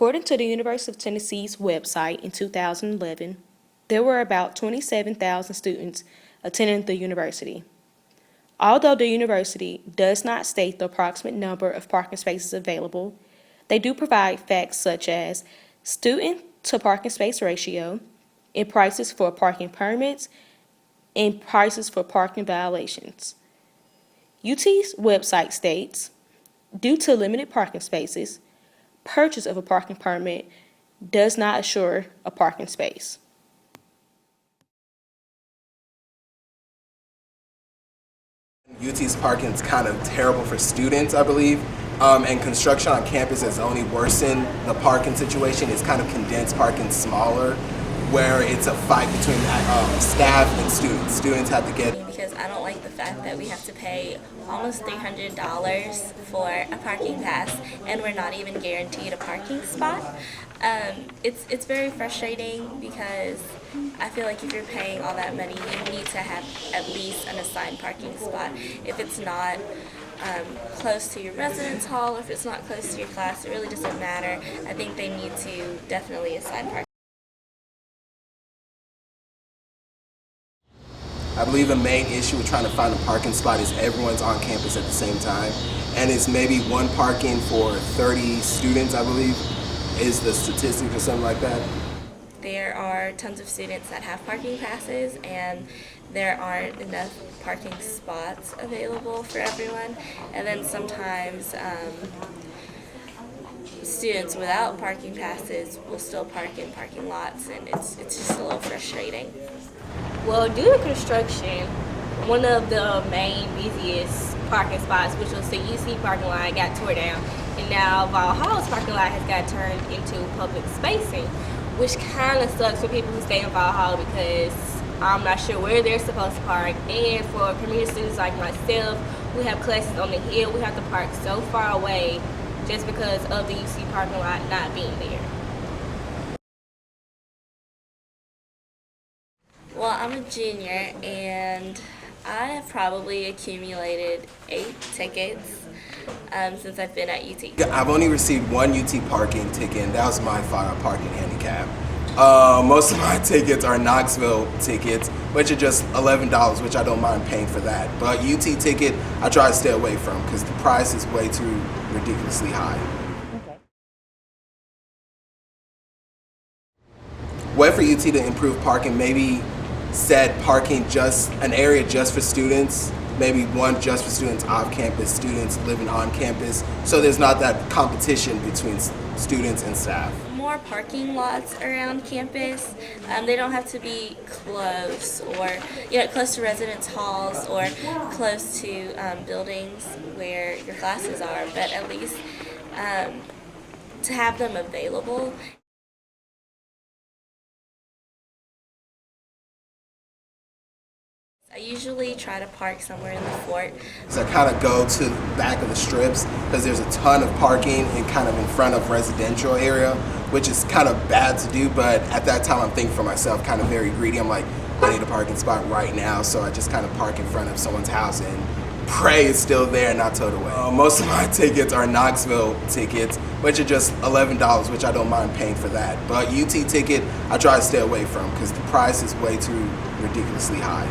According to the University of Tennessee's website in 2011, there were about 27,000 students attending the university. Although the university does not state the approximate number of parking spaces available, they do provide facts such as student to parking space ratio, and prices for parking permits, and prices for parking violations. UT's website states, due to limited parking spaces, purchase of a parking permit does not assure a parking space. UT's parking is kind of terrible for students, I believe, and construction on campus has only worsened the parking situation. It's kind of condensed parking smaller, where it's a fight between staff and students. Students have to get... Because I don't like the fact that we have to pay almost $300 for a parking pass and we're not even guaranteed a parking spot. It's very frustrating because I feel like if you're paying all that money, you need to have at least an assigned parking spot. If it's not close to your residence hall, or if it's not close to your class, it really doesn't matter. I think they need to definitely assign parking. I believe the main issue with trying to find a parking spot is everyone's on campus at the same time. And it's maybe one parking for 30 students, I believe, is the statistic or something like that. There are tons of students that have parking passes and there aren't enough parking spots available for everyone. And then sometimes students without parking passes will still park in parking lots, and it's just a little frustrating. Well, due to construction, one of the main busiest parking spots, which was the UC parking lot, got tore down, and now Valhalla's parking lot has got turned into public spacing, which kind of sucks for people who stay in Valhalla because I'm not sure where they're supposed to park, and for community students like myself who have classes on the hill, we have to park so far away just because of the UC parking lot not being there. Well, I'm a junior and I have probably accumulated 8 tickets since I've been at UT. I've only received one UT parking ticket, and that was my fault. I parked in handicap. Most of my tickets are Knoxville tickets, which are just $11, which I don't mind paying for that. But UT ticket, I try to stay away from because the price is way too ridiculously high. Way for UT to improve parking, maybe set parking just an area just for students, maybe one just for students off campus, students living on campus, so there's not that competition between students and staff. More parking lots around campus. They don't have to be close or close to residence halls or close to buildings where your classes are, but at least to have them available. I usually try to park somewhere in the fort. So I kind of go to the back of the strips because there's a ton of parking and kind of in front of residential area, which is kind of bad to do, but at that time I'm thinking for myself, kind of very greedy. I'm like, I need a parking spot right now, so I just kind of park in front of someone's house and pray it's still there and not towed away. Most of my tickets are Knoxville tickets, which are just $11, which I don't mind paying for that. But UT ticket, I try to stay away from because the price is way too ridiculously high.